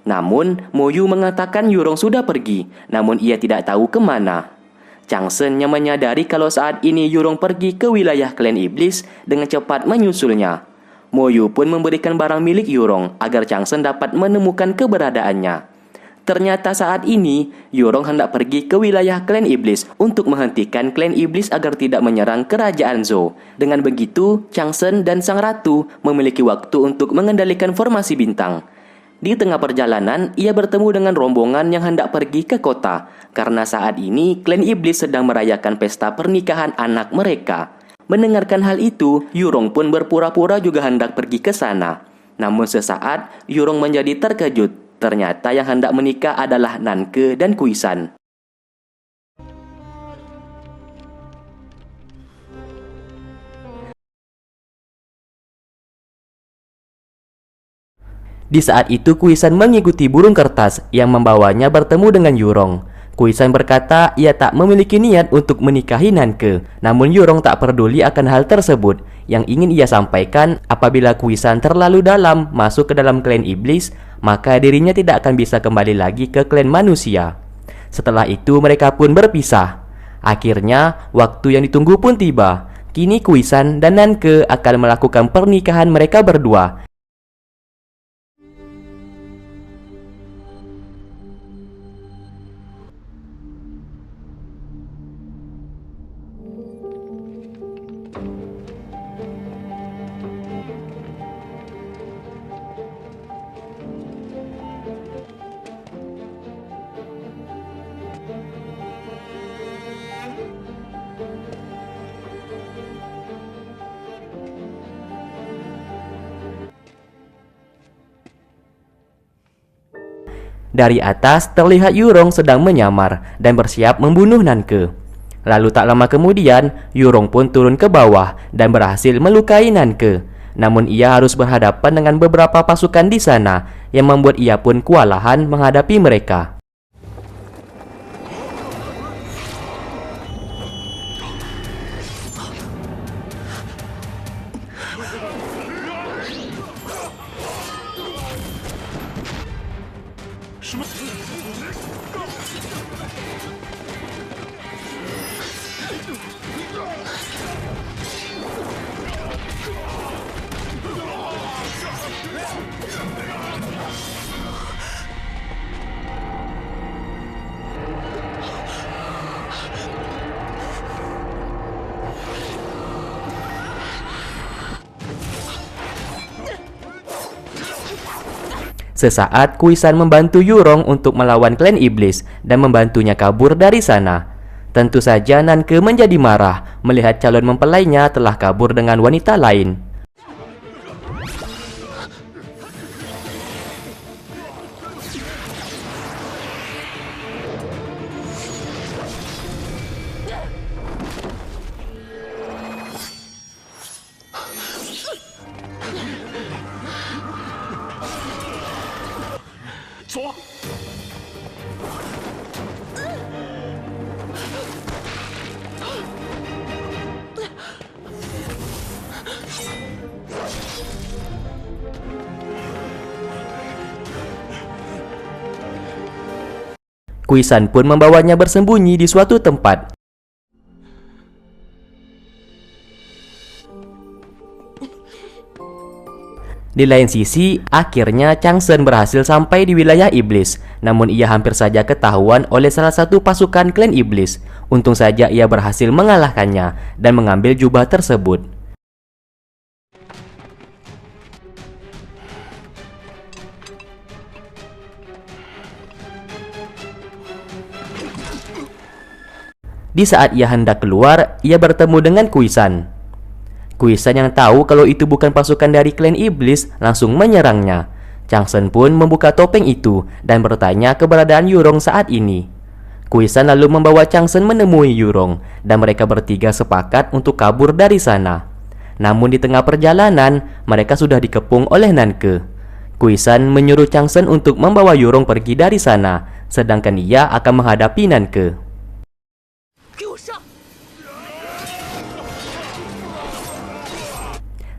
Namun, Moyu mengatakan Yurong sudah pergi, namun ia tidak tahu kemana. Changsen yang menyadari kalau saat ini Yurong pergi ke wilayah klan iblis dengan cepat menyusulnya. Moyu pun memberikan barang milik Yurong agar Changsen dapat menemukan keberadaannya. Ternyata saat ini, Yurong hendak pergi ke wilayah klan iblis untuk menghentikan klan iblis agar tidak menyerang kerajaan Zhou. Dengan begitu, Changsen dan sang ratu memiliki waktu untuk mengendalikan formasi bintang. Di tengah perjalanan, ia bertemu dengan rombongan yang hendak pergi ke kota, karena saat ini klan iblis sedang merayakan pesta pernikahan anak mereka. Mendengarkan hal itu, Yurong pun berpura-pura juga hendak pergi ke sana. Namun sesaat, Yurong menjadi terkejut. Ternyata yang hendak menikah adalah Nanke dan Kuisan. Di saat itu Kuisan mengikuti burung kertas yang membawanya bertemu dengan Yurong. Kuisan berkata ia tak memiliki niat untuk menikahi Nanke. Namun Yurong tak peduli akan hal tersebut. Yang ingin ia sampaikan, apabila Kuisan terlalu dalam masuk ke dalam klan iblis, maka dirinya tidak akan bisa kembali lagi ke klan manusia. Setelah itu mereka pun berpisah. Akhirnya waktu yang ditunggu pun tiba. Kini Kuisan dan Nanke akan melakukan pernikahan mereka berdua. Dari atas terlihat Yurong sedang menyamar dan bersiap membunuh Nanke. Lalu tak lama kemudian, Yurong pun turun ke bawah dan berhasil melukai Nanke. Namun ia harus berhadapan dengan beberapa pasukan di sana yang membuat ia pun kewalahan menghadapi mereka. Sesaat Kuisan membantu Yurong untuk melawan klan iblis dan membantunya kabur dari sana. Tentu saja Nanke menjadi marah melihat calon mempelainya telah kabur dengan wanita lain. Kuisan pun membawanya bersembunyi di suatu tempat. Di lain sisi, akhirnya Changsen berhasil sampai di wilayah iblis. Namun ia hampir saja ketahuan oleh salah satu pasukan klan iblis. Untung saja ia berhasil mengalahkannya dan mengambil jubah tersebut. Di saat ia hendak keluar, ia bertemu dengan Kuisan. Kuisan yang tahu kalau itu bukan pasukan dari klan iblis langsung menyerangnya. Changsen pun membuka topeng itu dan bertanya keberadaan Yurong saat ini. Kuisan lalu membawa Changsen menemui Yurong dan mereka bertiga sepakat untuk kabur dari sana. Namun di tengah perjalanan, mereka sudah dikepung oleh Nanke. Kuisan menyuruh Changsen untuk membawa Yurong pergi dari sana, sedangkan ia akan menghadapi Nanke.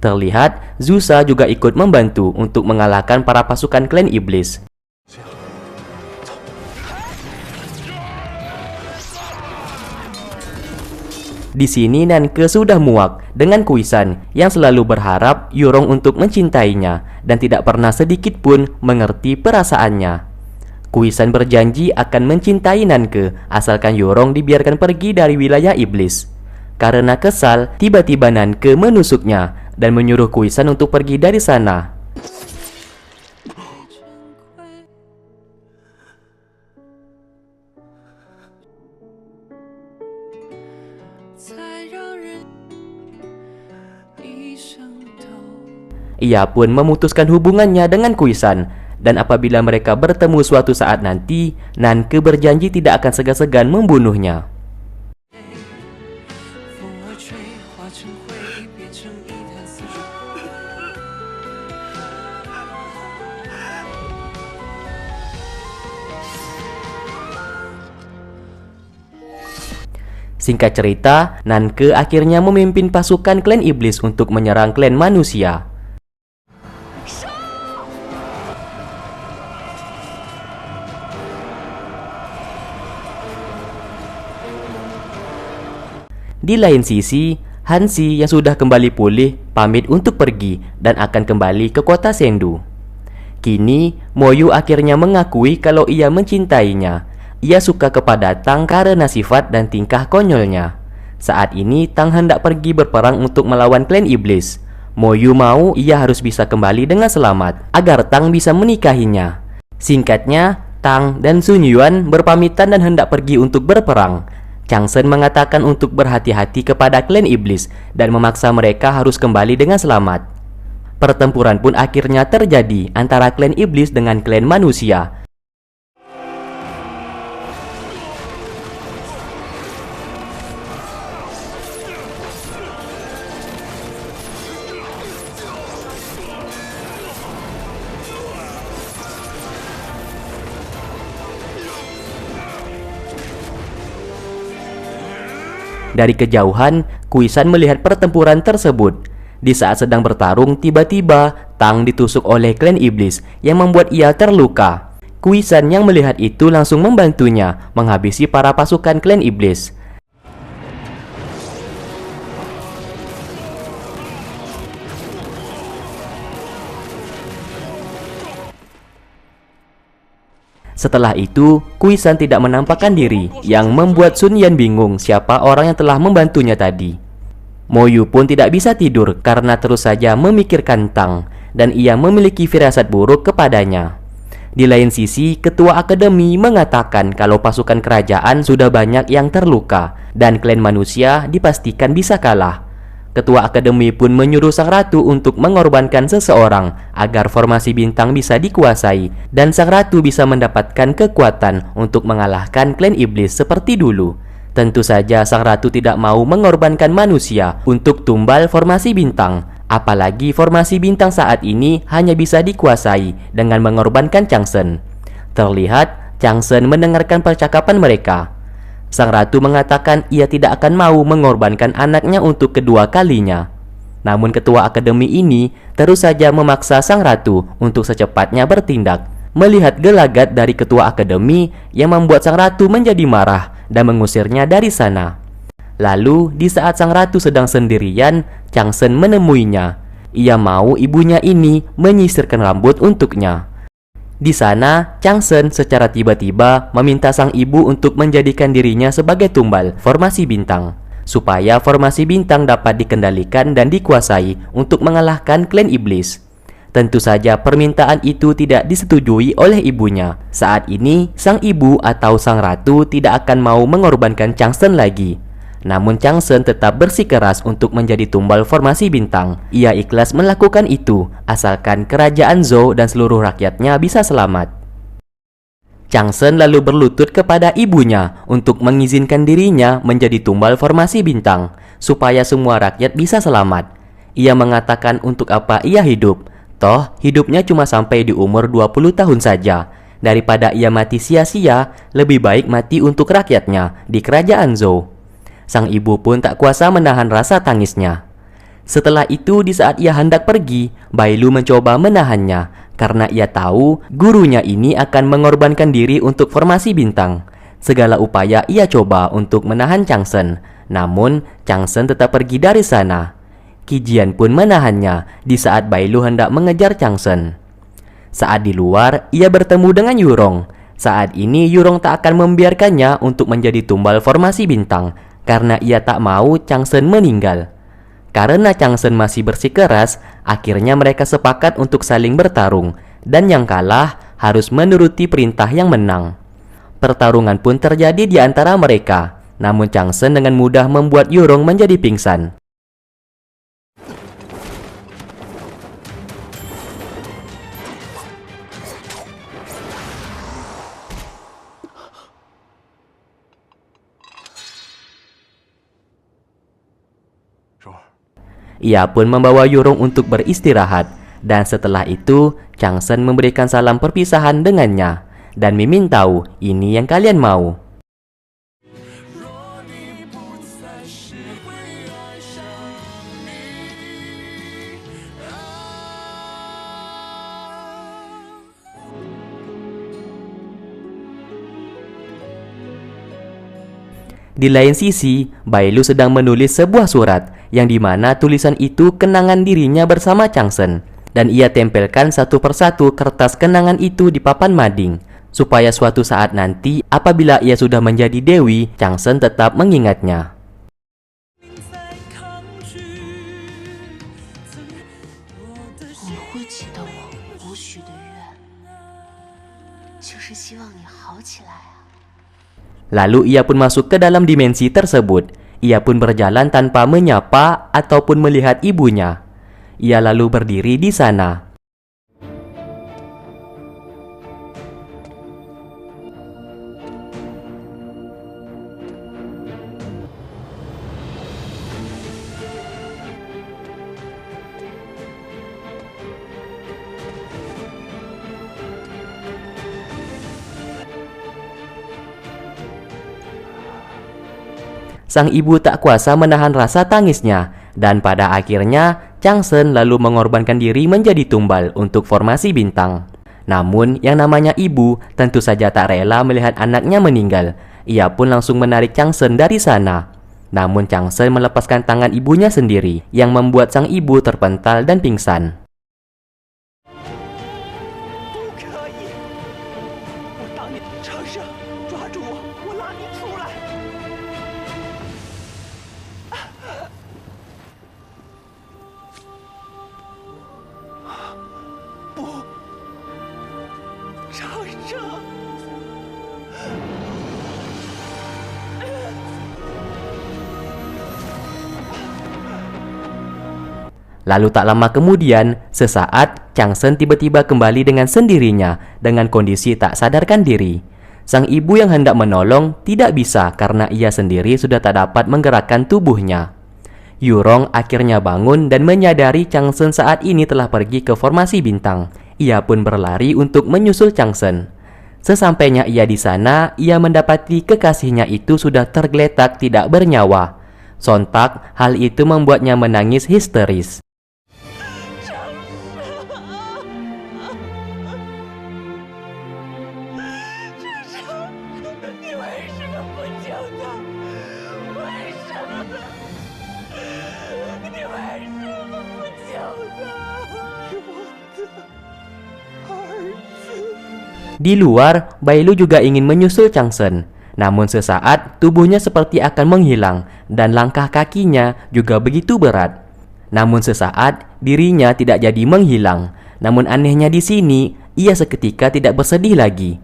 Terlihat Zusa juga ikut membantu untuk mengalahkan para pasukan klan iblis. Di sini Nanke sudah muak dengan Kuisan yang selalu berharap Yurong untuk mencintainya dan tidak pernah sedikit pun mengerti perasaannya. Kuisan berjanji akan mencintai Nanke asalkan Yurong dibiarkan pergi dari wilayah iblis. Karena kesal, tiba-tiba Nanke menusuknya dan menyuruh Kuisan untuk pergi dari sana. Ia pun memutuskan hubungannya dengan Kuisan, dan apabila mereka bertemu suatu saat nanti, Nanke berjanji tidak akan segan-segan membunuhnya. Singkat cerita, Nanke akhirnya memimpin pasukan klan iblis untuk menyerang klan manusia. Di lain sisi, Hansi yang sudah kembali pulih pamit untuk pergi dan akan kembali ke kota Sendu. Kini, Moyu akhirnya mengakui kalau ia mencintainya. Ia suka kepada Tang karena sifat dan tingkah konyolnya. Saat ini, Tang hendak pergi berperang untuk melawan klan iblis. Moyu mau ia harus bisa kembali dengan selamat agar Tang bisa menikahinya. Singkatnya, Tang dan Sun Yuan berpamitan dan hendak pergi untuk berperang. Changsen mengatakan untuk berhati-hati kepada klan iblis dan memaksa mereka harus kembali dengan selamat. Pertempuran pun akhirnya terjadi antara klan iblis dengan klan manusia. Dari kejauhan, Kuisan melihat pertempuran tersebut. Di saat sedang bertarung, tiba-tiba Tang ditusuk oleh klan iblis yang membuat ia terluka. Kuisan yang melihat itu langsung membantunya menghabisi para pasukan klan iblis. Setelah itu, Kuisan tidak menampakkan diri, yang membuat Sun Yan bingung siapa orang yang telah membantunya tadi. Moyu pun tidak bisa tidur karena terus saja memikirkan Tang, dan ia memiliki firasat buruk kepadanya. Di lain sisi, ketua akademi mengatakan kalau pasukan kerajaan sudah banyak yang terluka, dan klan manusia dipastikan bisa kalah. Ketua akademi pun menyuruh sang ratu untuk mengorbankan seseorang agar formasi bintang bisa dikuasai dan sang ratu bisa mendapatkan kekuatan untuk mengalahkan klan iblis seperti dulu. Tentu saja sang ratu tidak mau mengorbankan manusia untuk tumbal formasi bintang, apalagi formasi bintang saat ini hanya bisa dikuasai dengan mengorbankan Changsen. Terlihat Changsen mendengarkan percakapan mereka. Sang ratu mengatakan ia tidak akan mau mengorbankan anaknya untuk kedua kalinya. Namun ketua akademi ini terus saja memaksa sang ratu untuk secepatnya bertindak. Melihat gelagat dari ketua akademi yang membuat sang ratu menjadi marah dan mengusirnya dari sana. Lalu di saat sang ratu sedang sendirian, Changsen menemuinya. Ia mau ibunya ini menyisirkan rambut untuknya. Di sana, Changsen secara tiba-tiba meminta sang ibu untuk menjadikan dirinya sebagai tumbal formasi bintang, supaya formasi bintang dapat dikendalikan dan dikuasai untuk mengalahkan klan iblis. Tentu saja permintaan itu tidak disetujui oleh ibunya. Saat ini, sang ibu atau sang ratu tidak akan mau mengorbankan Changsen lagi. Namun Changsen tetap bersikeras untuk menjadi tumbal formasi bintang. Ia ikhlas melakukan itu, asalkan kerajaan Zhou dan seluruh rakyatnya bisa selamat. Changsen lalu berlutut kepada ibunya untuk mengizinkan dirinya menjadi tumbal formasi bintang, supaya semua rakyat bisa selamat. Ia mengatakan untuk apa ia hidup. Toh, hidupnya cuma sampai di umur 20 tahun saja. Daripada ia mati sia-sia, lebih baik mati untuk rakyatnya di kerajaan Zhou. Sang ibu pun tak kuasa menahan rasa tangisnya. Setelah itu, di saat ia hendak pergi, Bailu mencoba menahannya karena ia tahu gurunya ini akan mengorbankan diri untuk formasi bintang. Segala upaya ia coba untuk menahan Changsen, Namun, Changsen tetap pergi dari sana. Kijian pun menahannya di saat Bailu hendak mengejar Changsen. Saat di luar, ia bertemu dengan Yurong. Saat ini Yurong tak akan membiarkannya untuk menjadi tumbal formasi bintang karena ia tak mau Changsen meninggal. Karena Changsen masih bersikeras, akhirnya mereka sepakat untuk saling bertarung dan yang kalah harus menuruti perintah yang menang. Pertarungan pun terjadi di antara mereka, namun Changsen dengan mudah membuat Yurong menjadi pingsan. Ia pun membawa Yurong untuk beristirahat, dan setelah itu Changsen memberikan salam perpisahan dengannya dan Mimin tahu ini yang kalian mau. Di lain sisi, Bailu sedang menulis sebuah surat yang dimana tulisan itu kenangan dirinya bersama Changsen, dan ia tempelkan satu persatu kertas kenangan itu di papan mading supaya suatu saat nanti apabila ia sudah menjadi dewi, Changsen tetap mengingatnya. Lalu ia pun masuk ke dalam dimensi tersebut. Ia pun berjalan tanpa menyapa ataupun melihat ibunya. Ia lalu berdiri di sana. Sang ibu tak kuasa menahan rasa tangisnya, dan pada akhirnya Changsen lalu mengorbankan diri menjadi tumbal untuk formasi bintang. Namun yang namanya ibu tentu saja tak rela melihat anaknya meninggal. Ia pun langsung menarik Changsen dari sana. Namun Changsen melepaskan tangan ibunya sendiri, yang membuat sang ibu terpental dan pingsan. Lalu tak lama kemudian, sesaat Changsen tiba-tiba kembali dengan sendirinya dengan kondisi tak sadarkan diri. Sang ibu yang hendak menolong tidak bisa karena ia sendiri sudah tak dapat menggerakkan tubuhnya. Yurong akhirnya bangun dan menyadari Changsen saat ini telah pergi ke formasi bintang. Ia pun berlari untuk menyusul Changsen. Sesampainya ia di sana, ia mendapati kekasihnya itu sudah tergeletak tidak bernyawa. Sontak, hal itu membuatnya menangis histeris. Di luar, Bailu juga ingin menyusul Changsen. Namun sesaat, tubuhnya seperti akan menghilang dan langkah kakinya juga begitu berat. Namun sesaat, dirinya tidak jadi menghilang. Namun anehnya di sini, ia seketika tidak bersedih lagi.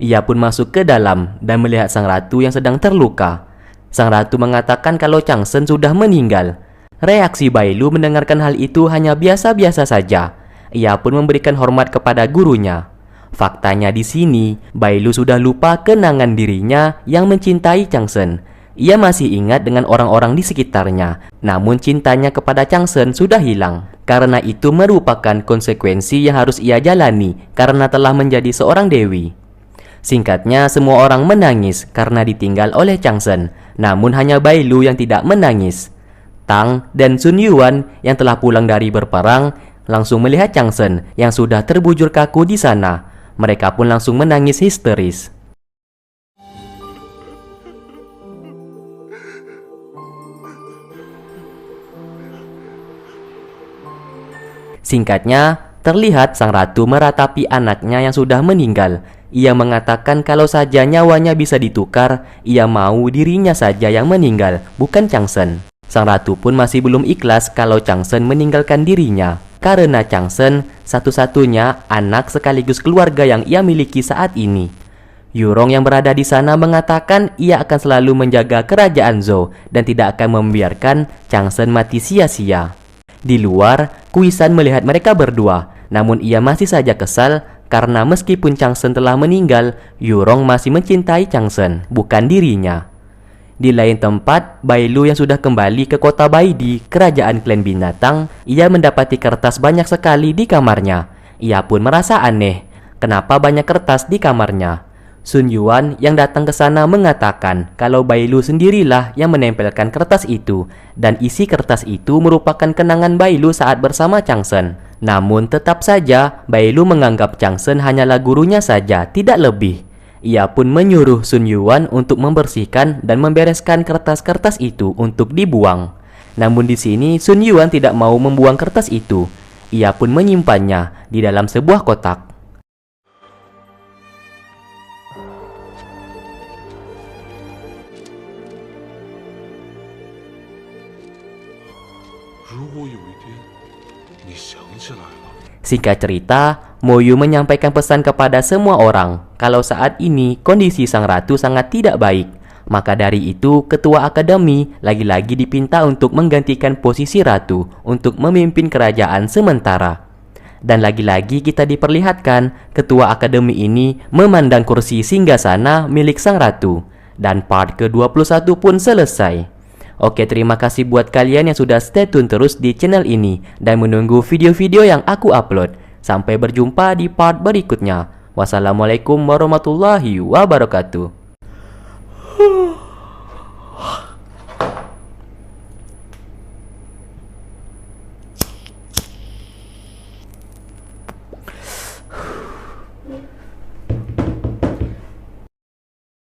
Ia pun masuk ke dalam dan melihat sang ratu yang sedang terluka. Sang ratu mengatakan kalau Changsen sudah meninggal. Reaksi Bailu mendengarkan hal itu hanya biasa-biasa saja. Ia pun memberikan hormat kepada gurunya. Faktanya di sini, Bailu sudah lupa kenangan dirinya yang mencintai Changsen. Ia masih ingat dengan orang-orang di sekitarnya, namun cintanya kepada Changsen sudah hilang. Karena itu merupakan konsekuensi yang harus ia jalani karena telah menjadi seorang dewi. Singkatnya, semua orang menangis karena ditinggal oleh Changsen, namun hanya Bailu yang tidak menangis. Tang dan Sun Yuan yang telah pulang dari berperang langsung melihat Changsen yang sudah terbujur kaku di sana. Mereka pun langsung menangis histeris. Singkatnya, terlihat sang ratu meratapi anaknya yang sudah meninggal. Ia mengatakan kalau saja nyawanya bisa ditukar, ia mau dirinya saja yang meninggal, bukan Changsen. Sang ratu pun masih belum ikhlas kalau Changsen meninggalkan dirinya. Karena Changsen satu-satunya anak sekaligus keluarga yang ia miliki saat ini. Yurong yang berada di sana mengatakan ia akan selalu menjaga kerajaan Zhou dan tidak akan membiarkan Changsen mati sia-sia. Di luar, Kuisan melihat mereka berdua, namun ia masih saja kesal karena meskipun Changsen telah meninggal, Yurong masih mencintai Changsen, bukan dirinya. Di lain tempat, Bailu yang sudah kembali ke kota Baidi, kerajaan klan binatang, ia mendapati kertas banyak sekali di kamarnya. Ia pun merasa aneh, kenapa banyak kertas di kamarnya? Sun Yuan yang datang ke sana mengatakan kalau Bailu sendirilah yang menempelkan kertas itu, dan isi kertas itu merupakan kenangan Bailu saat bersama Changsen. Namun tetap saja Bailu menganggap Changsen hanyalah gurunya saja, tidak lebih. Ia pun menyuruh Sun Yuan untuk membersihkan dan membereskan kertas-kertas itu untuk dibuang. Namun di sini Sun Yuan tidak mau membuang kertas itu. Ia pun menyimpannya di dalam sebuah kotak. 如果有一天你想起来了， Singkat cerita, Moyu menyampaikan pesan kepada semua orang kalau saat ini kondisi sang ratu sangat tidak baik. Maka dari itu, ketua akademi lagi-lagi dipinta untuk menggantikan posisi ratu untuk memimpin kerajaan sementara. Dan lagi-lagi kita diperlihatkan ketua akademi ini memandang kursi singgasana milik sang ratu. Dan part ke-21 pun selesai. Oke, terima kasih buat kalian yang sudah stay tune terus di channel ini dan menunggu video-video yang aku upload. Sampai berjumpa di part berikutnya. Wassalamualaikum warahmatullahi wabarakatuh.